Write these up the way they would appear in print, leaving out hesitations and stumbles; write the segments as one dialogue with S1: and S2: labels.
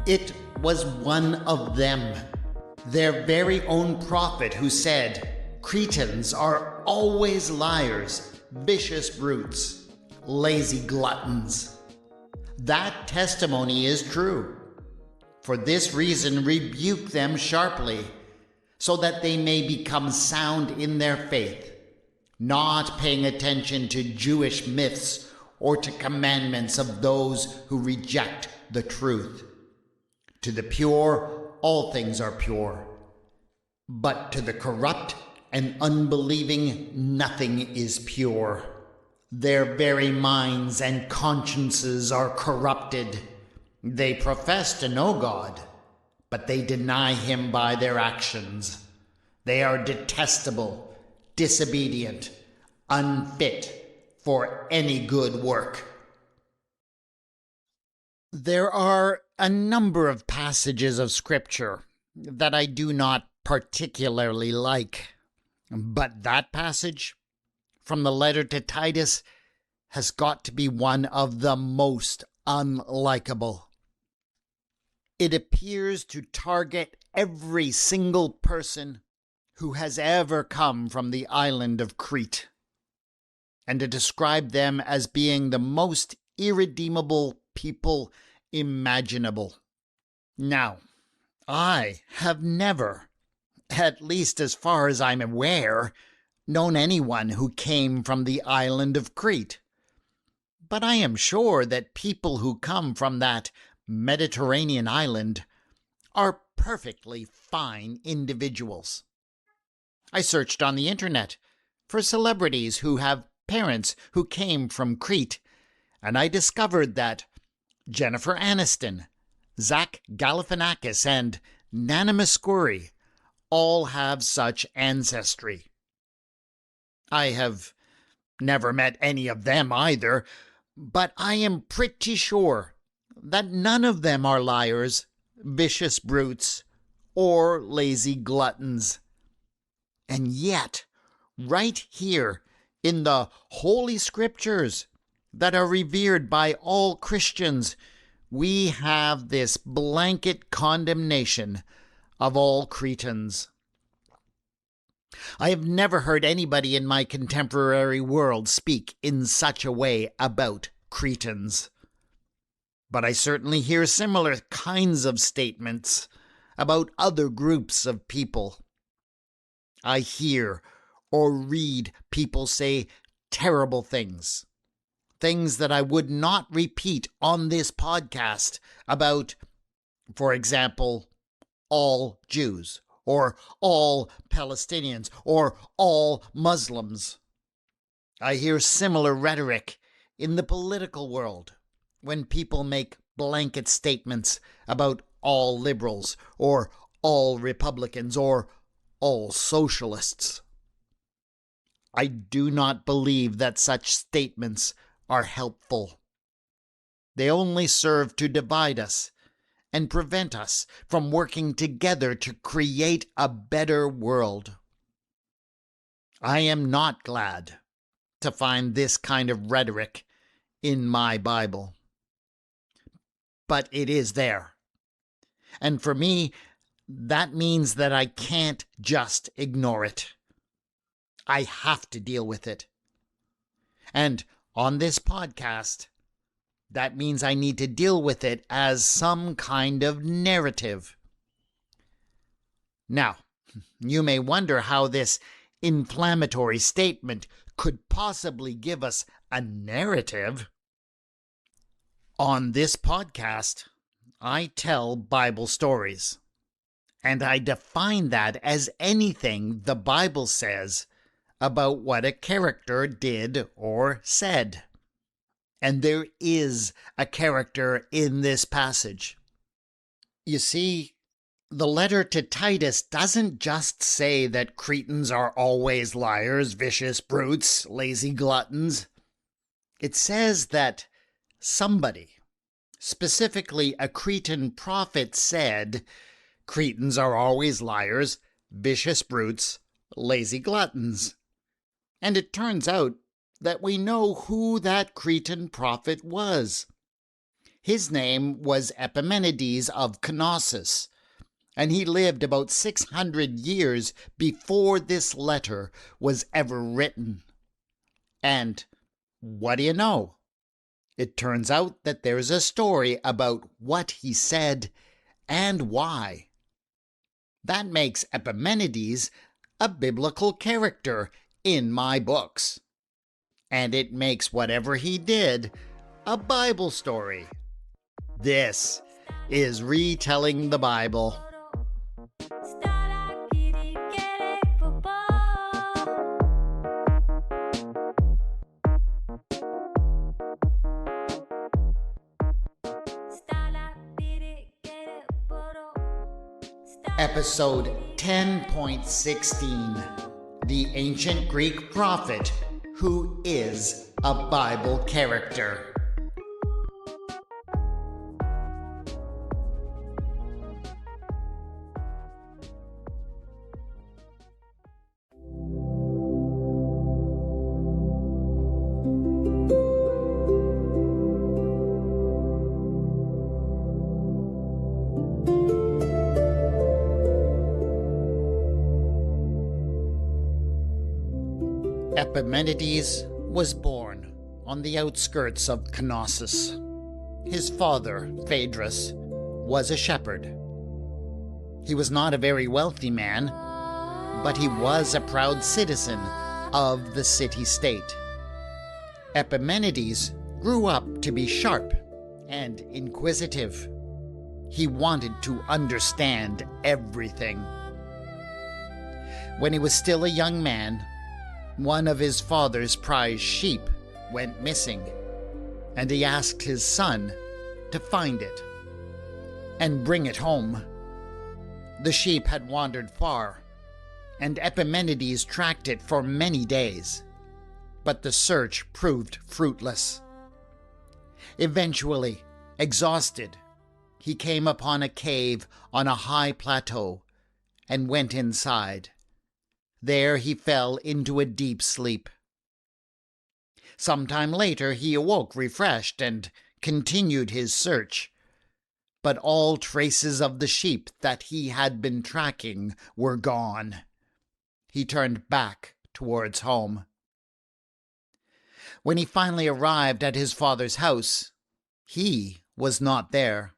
S1: It was one of them, their very own prophet, who said, "Cretans are always liars, vicious brutes, lazy gluttons." That testimony is true. For this reason, rebuke them sharply, so that they may become sound in their faith, not paying attention to Jewish myths or to commandments of those who reject the truth. To the pure, all things are pure, but to the corrupt and unbelieving, nothing is pure. Their very minds and consciences are corrupted. They profess to know God, but they deny him by their actions. They are detestable, disobedient, unfit for any good work. There are a number of passages of Scripture that I do not particularly like, but that passage from the letter to Titus has got to be one of the most unlikable. It appears to target every single person who has ever come from the island of Crete, and to describe them as being the most irredeemable people imaginable. Now, I have never, at least as far as I'm aware, known anyone who came from the island of Crete. But I am sure that people who come from that Mediterranean island are perfectly fine individuals. I searched on the internet for celebrities who have parents who came from Crete, and I discovered that Jennifer Aniston, Zach Galifianakis, and Nana Mouskouri all have such ancestry. I have never met any of them either, but I am pretty sure that none of them are liars, vicious brutes, or lazy gluttons. And yet, right here in the Holy Scriptures that are revered by all Christians, we have this blanket condemnation of all Cretans. I have never heard anybody in my contemporary world speak in such a way about Cretans. But I certainly hear similar kinds of statements about other groups of people. I hear or read people say terrible things that I would not repeat on this podcast about, for example, all Jews, or all Palestinians, or all Muslims. I hear similar rhetoric in the political world when people make blanket statements about all liberals, or all Republicans, or all socialists. I do not believe that such statements are helpful. They only serve to divide us and prevent us from working together to create a better world. I am not glad to find this kind of rhetoric in my Bible. But it is there. And for me, that means that I can't just ignore it. I have to deal with it. And on this podcast, that means I need to deal with it as some kind of narrative. Now, you may wonder how this inflammatory statement could possibly give us a narrative. On this podcast, I tell Bible stories, and I define that as anything the Bible says about what a character did or said. And there is a character in this passage. You see, the letter to Titus doesn't just say that Cretans are always liars, vicious brutes, lazy gluttons. It says that somebody, specifically a Cretan prophet, said Cretans are always liars, vicious brutes, lazy gluttons. And it turns out that we know who that Cretan prophet was. His name was Epimenides of Knossos, and he lived about 600 years before this letter was ever written. And what do you know? It turns out that there's a story about what he said and why. That makes Epimenides a biblical character in my books. And it makes whatever he did a Bible story. This is Retelling the Bible. Episode 10.16, The Ancient Greek Prophet Who is a Bible Character. Epimenides was born on the outskirts of Knossos. His father, Phaedrus, was a shepherd. He was not a very wealthy man, but he was a proud citizen of the city-state. Epimenides grew up to be sharp and inquisitive. He wanted to understand everything. When he was still a young man, one of his father's prized sheep went missing, and he asked his son to find it and bring it home. The sheep had wandered far, and Epimenides tracked it for many days, but the search proved fruitless. Eventually, exhausted, he came upon a cave on a high plateau and went inside. There he fell into a deep sleep. Some time later he awoke refreshed and continued his search, but all traces of the sheep that he had been tracking were gone. He turned back towards home. When he finally arrived at his father's house, he was not there.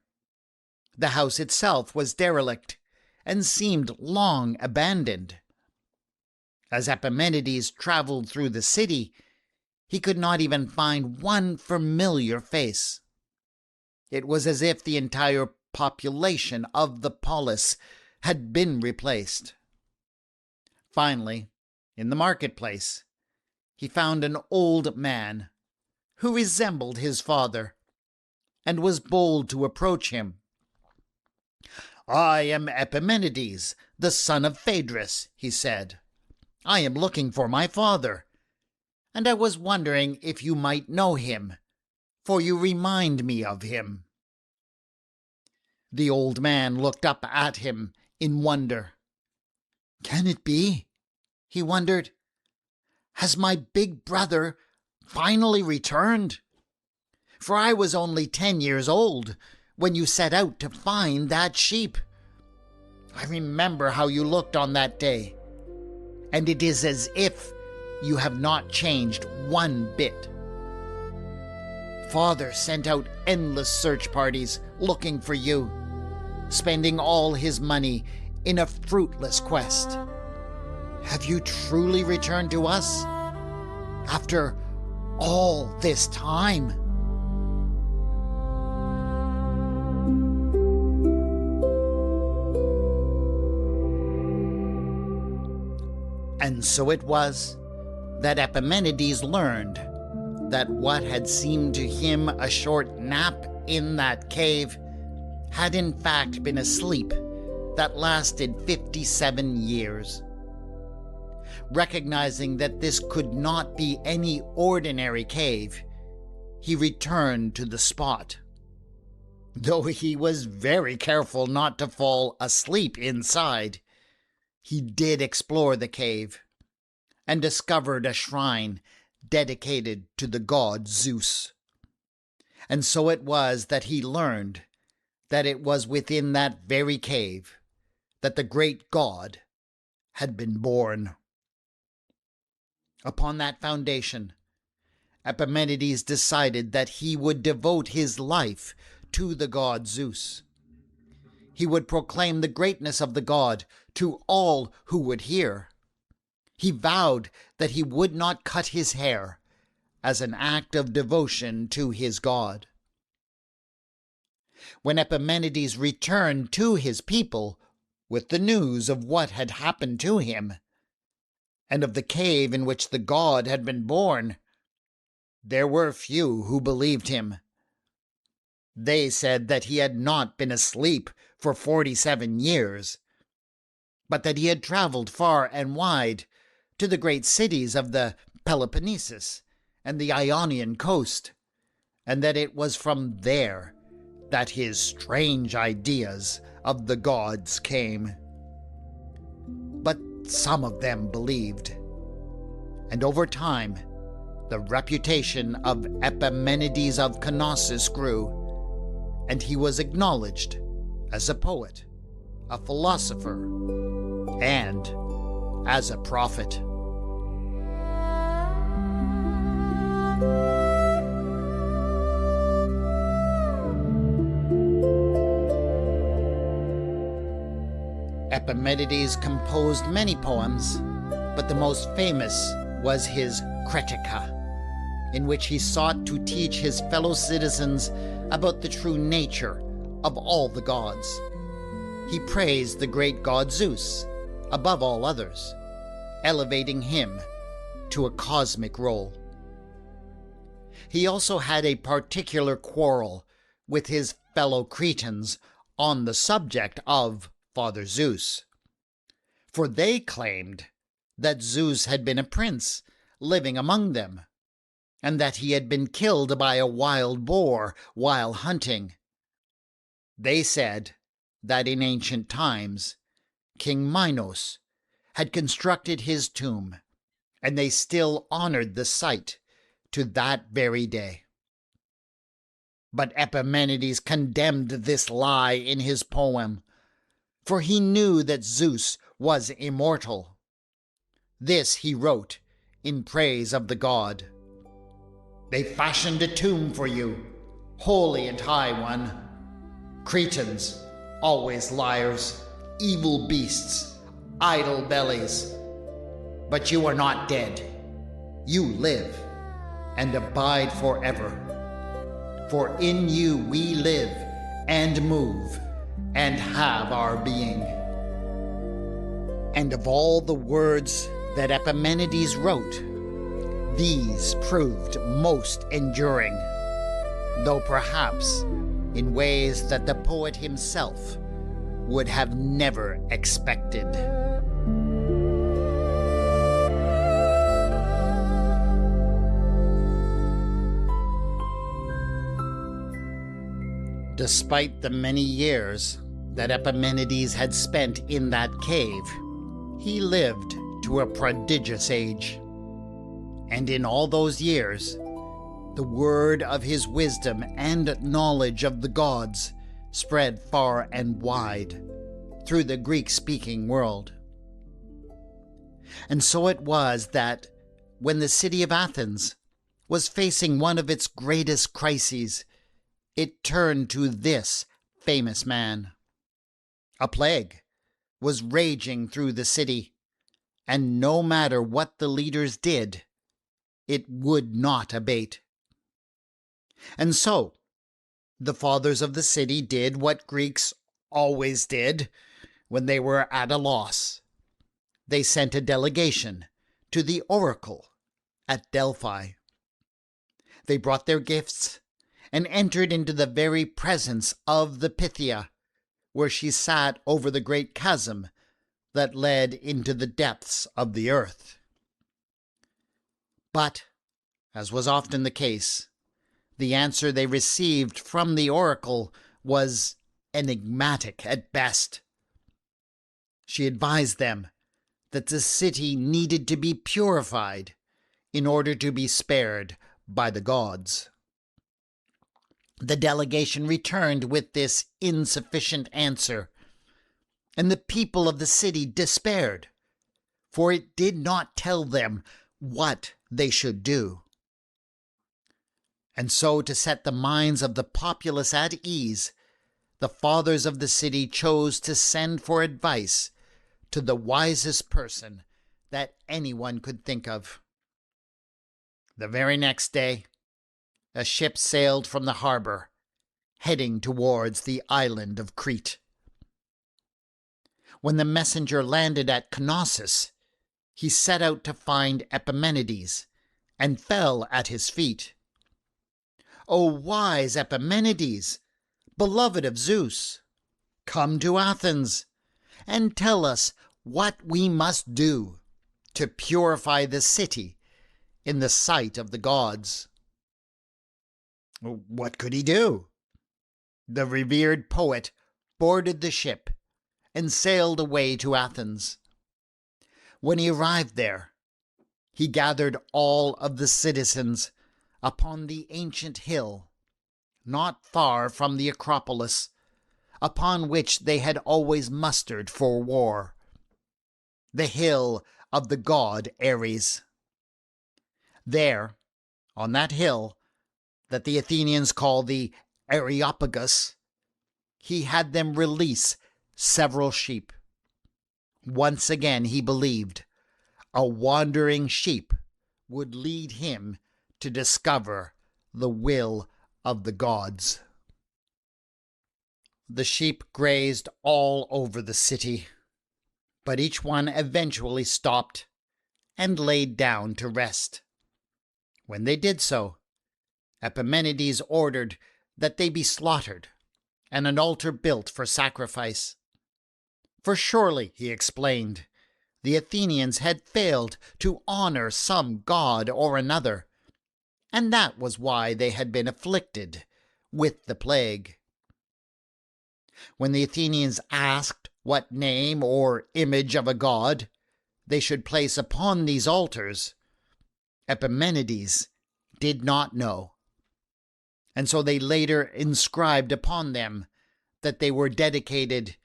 S1: The house itself was derelict and seemed long abandoned. As Epimenides traveled through the city, he could not even find one familiar face. It was as if the entire population of the polis had been replaced. Finally, in the marketplace, he found an old man who resembled his father and was bold to approach him. "I am Epimenides, the son of Phaedrus," he said. "I am looking for my father, and I was wondering if you might know him, for you remind me of him." The old man looked up at him in wonder. "Can it be?" he wondered. "Has my big brother finally returned? For I was only 10 years old when you set out to find that sheep. I remember how you looked on that day, and it is as if you have not changed one bit. Father sent out endless search parties looking for you, spending all his money in a fruitless quest. Have you truly returned to us after all this time?" And so it was that Epimenides learned that what had seemed to him a short nap in that cave had in fact been a sleep that lasted 57 years. Recognizing that this could not be any ordinary cave, he returned to the spot. Though he was very careful not to fall asleep inside, he did explore the cave and discovered a shrine dedicated to the god Zeus. And so it was that he learned that it was within that very cave that the great God had been born. Upon that foundation, Epimenides decided that he would devote his life to the god Zeus. He would proclaim the greatness of the god to all who would hear. He vowed that he would not cut his hair as an act of devotion to his god. When Epimenides returned to his people with the news of what had happened to him, and of the cave in which the god had been born, there were few who believed him. They said that he had not been asleep for 47 years, but that he had traveled far and wide to the great cities of the Peloponnesus and the Ionian coast, and that it was from there that his strange ideas of the gods came. But some of them believed, and over time, the reputation of Epimenides of Knossos grew, and he was acknowledged as a poet, a philosopher, and as a prophet. Epimenides composed many poems, but the most famous was his Critica, in which he sought to teach his fellow citizens about the true nature of all the gods. He praised the great god Zeus above all others, elevating him to a cosmic role. He also had a particular quarrel with his fellow Cretans on the subject of Father Zeus, for they claimed that Zeus had been a prince living among them, and that he had been killed by a wild boar while hunting. They said that in ancient times, King Minos had constructed his tomb, and they still honored the site to that very day. But Epimenides condemned this lie in his poem, for he knew that Zeus was immortal. This he wrote in praise of the god. They fashioned a tomb for you, holy and high one. Cretans, always liars, evil beasts, idle bellies. But you are not dead. You live and abide forever. For in you we live and move and have our being. And of all the words that Epimenides wrote, these proved most enduring, though perhaps in ways that the poet himself would have never expected. Despite the many years that Epimenides had spent in that cave, he lived to a prodigious age. And in all those years, the word of his wisdom and knowledge of the gods spread far and wide through the Greek-speaking world. And so it was that when the city of Athens was facing one of its greatest crises, it turned to this famous man. A plague was raging through the city, and no matter what the leaders did, it would not abate. And so, the fathers of the city did what Greeks always did when they were at a loss. They sent a delegation to the oracle at Delphi. They brought their gifts and entered into the very presence of the Pythia, where she sat over the great chasm that led into the depths of the earth. But, as was often the case, the answer they received from the oracle was enigmatic at best. She advised them that the city needed to be purified in order to be spared by the gods. The delegation returned with this insufficient answer, and the people of the city despaired, for it did not tell them what they should do. And so, to set the minds of the populace at ease, the fathers of the city chose to send for advice to the wisest person that anyone could think of. The very next day, a ship sailed from the harbor, heading towards the island of Crete. When the messenger landed at Knossos, he set out to find Epimenides, and fell at his feet. "O wise Epimenides, beloved of Zeus, come to Athens, and tell us what we must do to purify the city in the sight of the gods." What could he do? The revered poet boarded the ship and sailed away to Athens. When he arrived there, he gathered all of the citizens upon the ancient hill, not far from the Acropolis, upon which they had always mustered for war, the hill of the god Ares. There, on that hill, that the Athenians call the Areopagus, he had them release several sheep. Once again, he believed, a wandering sheep would lead him to discover the will of the gods. The sheep grazed all over the city, but each one eventually stopped and laid down to rest. When they did so, Epimenides ordered that they be slaughtered, and an altar built for sacrifice. For surely, he explained, the Athenians had failed to honor some god or another, and that was why they had been afflicted with the plague. When the Athenians asked what name or image of a god they should place upon these altars, Epimenides did not know, and so they later inscribed upon them that they were dedicated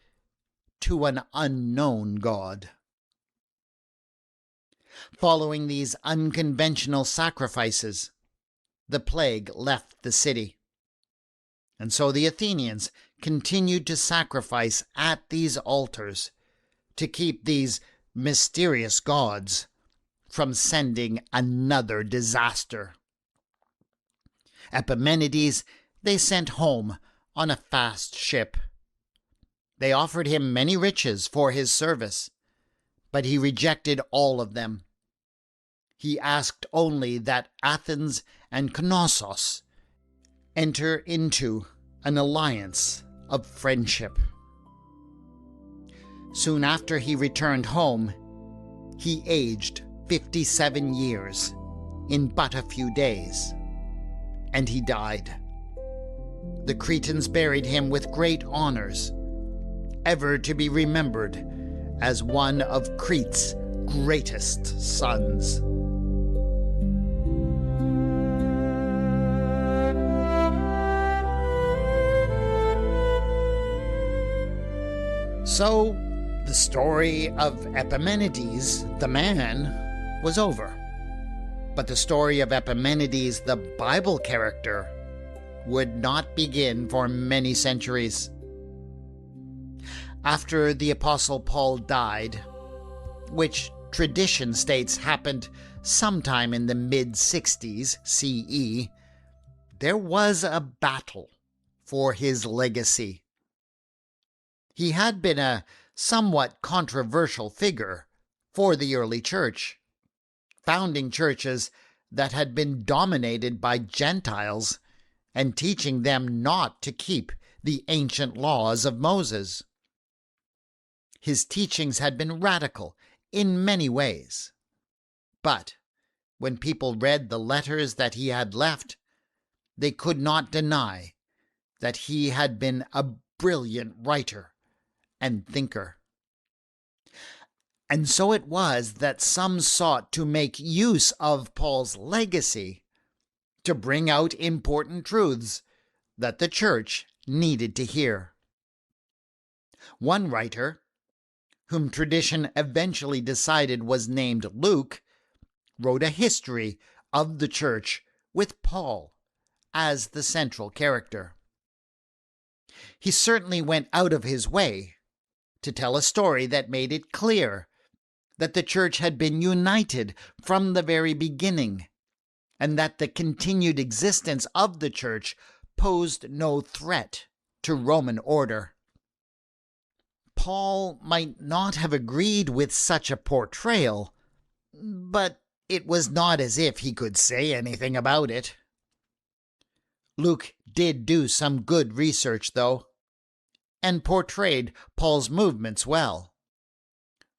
S1: to an unknown god. Following these unconventional sacrifices, the plague left the city, and so the Athenians continued to sacrifice at these altars to keep these mysterious gods from sending another disaster. Epimenides they sent home on a fast ship. They offered him many riches for his service, but he rejected all of them. He asked only that Athens and Knossos enter into an alliance of friendship. Soon after he returned home, he aged 57 years in but a few days, and he died. The Cretans buried him with great honors, ever to be remembered as one of Crete's greatest sons. So, the story of Epimenides, the man, was over. But the story of Epimenides, the Bible character, would not begin for many centuries. After the Apostle Paul died, which tradition states happened sometime in the mid-60s CE, there was a battle for his legacy. He had been a somewhat controversial figure for the early church, founding churches that had been dominated by Gentiles and teaching them not to keep the ancient laws of Moses. His teachings had been radical in many ways, but when people read the letters that he had left, they could not deny that he had been a brilliant writer and thinker. And so it was that some sought to make use of Paul's legacy to bring out important truths that the church needed to hear. One writer, whom tradition eventually decided was named Luke, wrote a history of the church with Paul as the central character. He certainly went out of his way to tell a story that made it clear that the church had been united from the very beginning, and that the continued existence of the church posed no threat to Roman order. Paul might not have agreed with such a portrayal, but it was not as if he could say anything about it. Luke did do some good research, though, and portrayed Paul's movements well.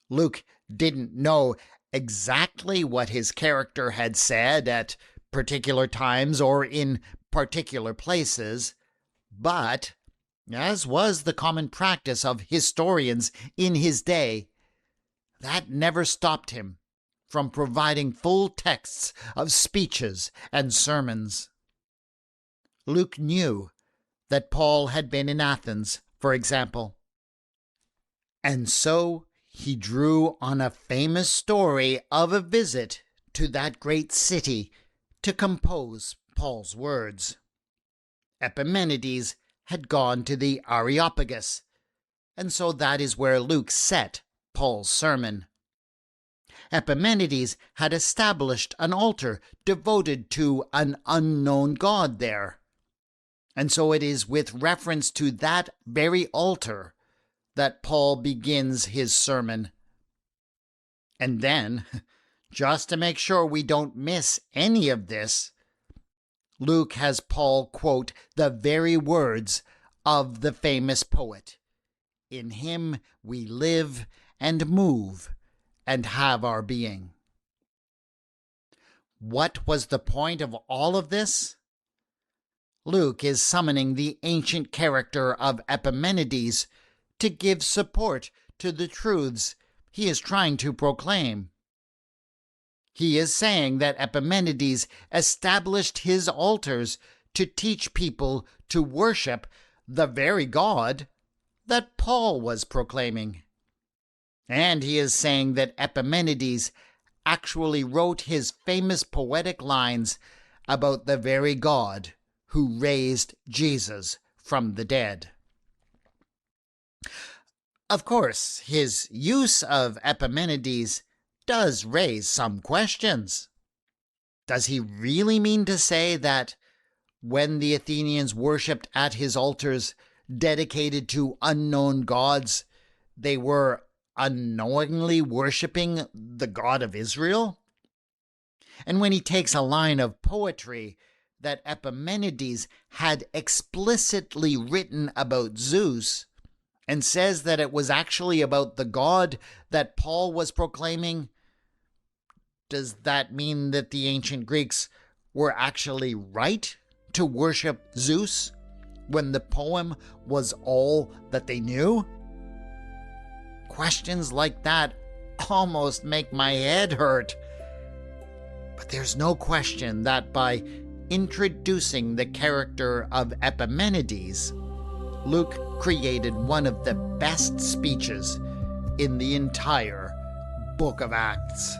S1: Luke didn't know exactly what his character had said at particular times or in particular places, but, as was the common practice of historians in his day, that never stopped him from providing full texts of speeches and sermons. Luke knew that Paul had been in Athens, for example, and so he drew on a famous story of a visit to that great city to compose Paul's words. Epimenides had gone to the Areopagus, and so that is where Luke set Paul's sermon. Epimenides had established an altar devoted to an unknown god there, and so it is with reference to that very altar that Paul begins his sermon. And then, just to make sure we don't miss any of this, Luke has Paul quote the very words of the famous poet, "In him we live and move and have our being." What was the point of all of this? Luke is summoning the ancient character of Epimenides to give support to the truths he is trying to proclaim. He is saying that Epimenides established his altars to teach people to worship the very God that Paul was proclaiming. And he is saying that Epimenides actually wrote his famous poetic lines about the very God who raised Jesus from the dead. Of course, his use of Epimenides does raise some questions. Does he really mean to say that when the Athenians worshipped at his altars dedicated to unknown gods, they were unknowingly worshipping the God of Israel? And when he takes a line of poetry that Epimenides had explicitly written about Zeus, and says that it was actually about the God that Paul was proclaiming, does that mean that the ancient Greeks were actually right to worship Zeus when the poem was all that they knew? Questions like that almost make my head hurt. But there's no question that by introducing the character of Epimenides, Luke created one of the best speeches in the entire book of Acts.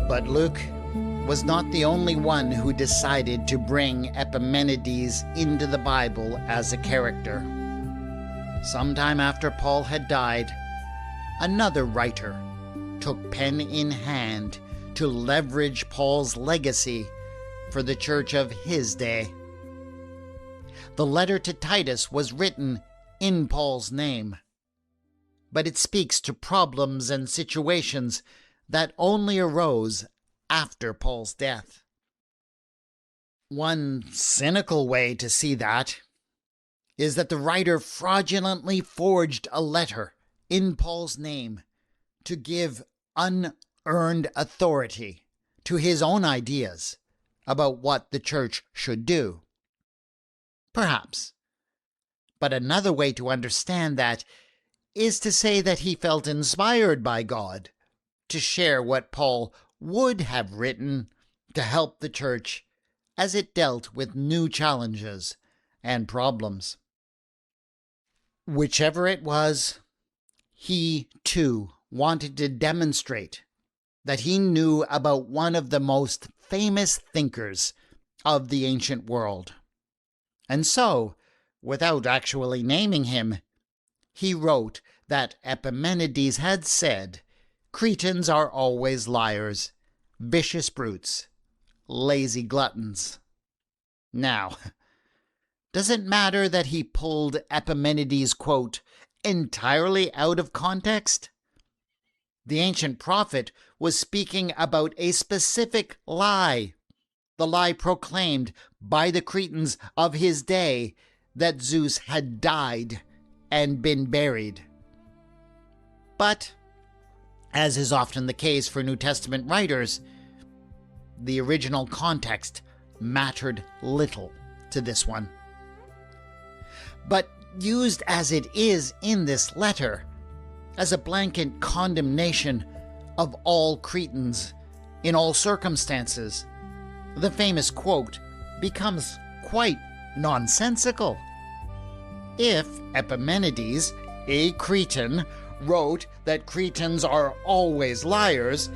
S1: But Luke was not the only one who decided to bring Epimenides into the Bible as a character. Sometime after Paul had died, another writer took pen in hand to leverage Paul's legacy for the church of his day. The letter to Titus was written in Paul's name, but it speaks to problems and situations that only arose after Paul's death. One cynical way to see that is that the writer fraudulently forged a letter in Paul's name to give unearned authority to his own ideas about what the church should do. Perhaps. But another way to understand that is to say that he felt inspired by God to share what Paul would have written to help the church as it dealt with new challenges and problems. Whichever it was, he too wanted to demonstrate that he knew about one of the most famous thinkers of the ancient world. And so, without actually naming him, he wrote that Epimenides had said, "Cretans are always liars, vicious brutes, lazy gluttons." Now, does it matter that he pulled Epimenides' quote entirely out of context? The ancient prophet was speaking about a specific lie, the lie proclaimed by the Cretans of his day that Zeus had died and been buried. But, as is often the case for New Testament writers, the original context mattered little to this one. But used as it is in this letter, as a blanket condemnation of all Cretans in all circumstances, the famous quote becomes quite nonsensical. If Epimenides, a Cretan, wrote that Cretans are always liars,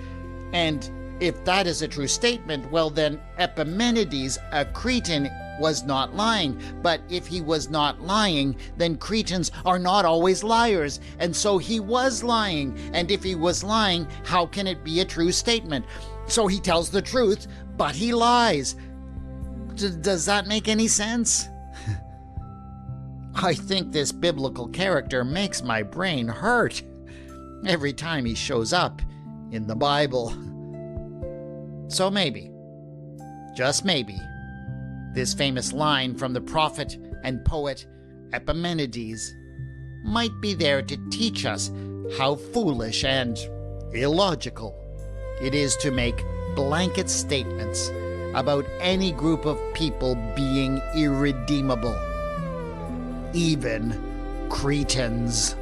S1: and if that is a true statement, well then Epimenides, a Cretan, was not lying. But if he was not lying, then Cretans are not always liars, and so he was lying. And if he was lying, how can it be a true statement? So he tells the truth, but he lies. Does that make any sense? I think this biblical character makes my brain hurt every time he shows up in the Bible. So maybe, just maybe, this famous line from the prophet and poet Epimenides might be there to teach us how foolish and illogical it is to make blanket statements about any group of people being irredeemable, even Cretans.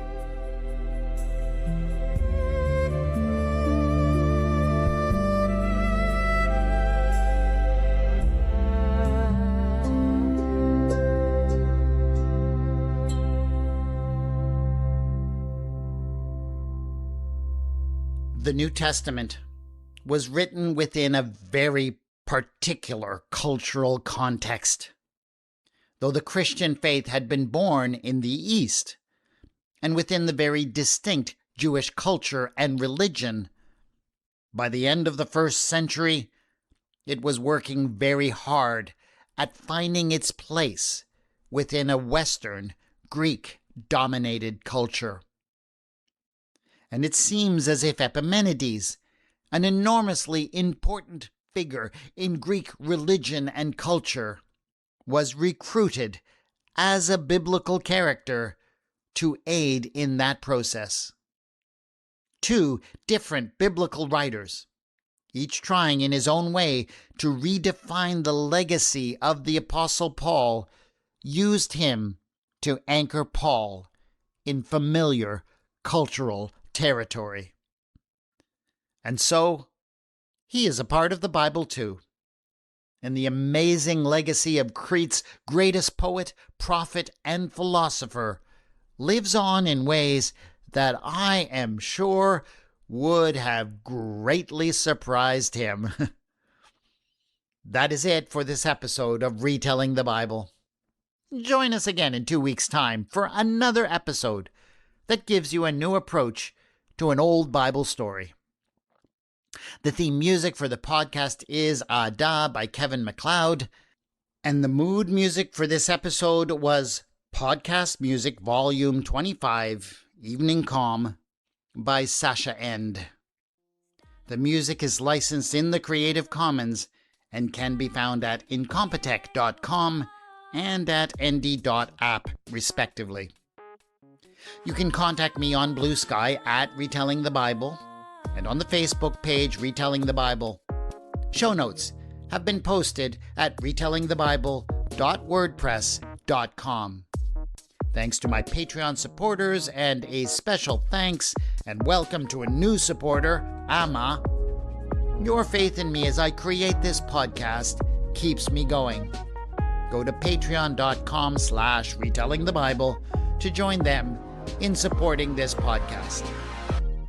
S1: The New Testament was written within a very particular cultural context. Though the Christian faith had been born in the East, and within the very distinct Jewish culture and religion, by the end of the first century, it was working very hard at finding its place within a Western, Greek-dominated culture. And it seems as if Epimenides, an enormously important figure in Greek religion and culture, was recruited as a biblical character to aid in that process. Two different biblical writers, each trying in his own way to redefine the legacy of the Apostle Paul, used him to anchor Paul in familiar cultural territory. And so, he is a part of the Bible too. And the amazing legacy of Crete's greatest poet, prophet, and philosopher lives on in ways that I am sure would have greatly surprised him. That is it for this episode of Retelling the Bible. Join us again in 2 weeks' time for another episode that gives you a new approach to an old Bible story. The theme music for the podcast is Ada by Kevin MacLeod, and the mood music for this episode was Podcast Music Volume 25, Evening Calm by Sasha End. The music is licensed in the Creative Commons and can be found at incompetech.com and at nd.app, respectively. You can contact me on Bluesky at Retelling the Bible and on the Facebook page Retelling the Bible. Show notes have been posted at retellingthebible.wordpress.com. Thanks to my Patreon supporters, and a special thanks and welcome to a new supporter, Amma. Your faith in me as I create this podcast keeps me going. Go to patreon.com/retellingthebible to join them in supporting this podcast.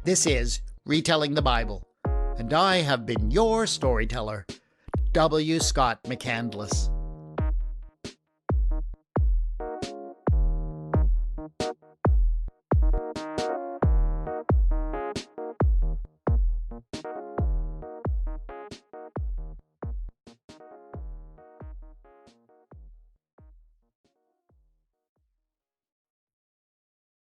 S1: This is Retelling the Bible, and I have been your storyteller, W. Scott McCandless.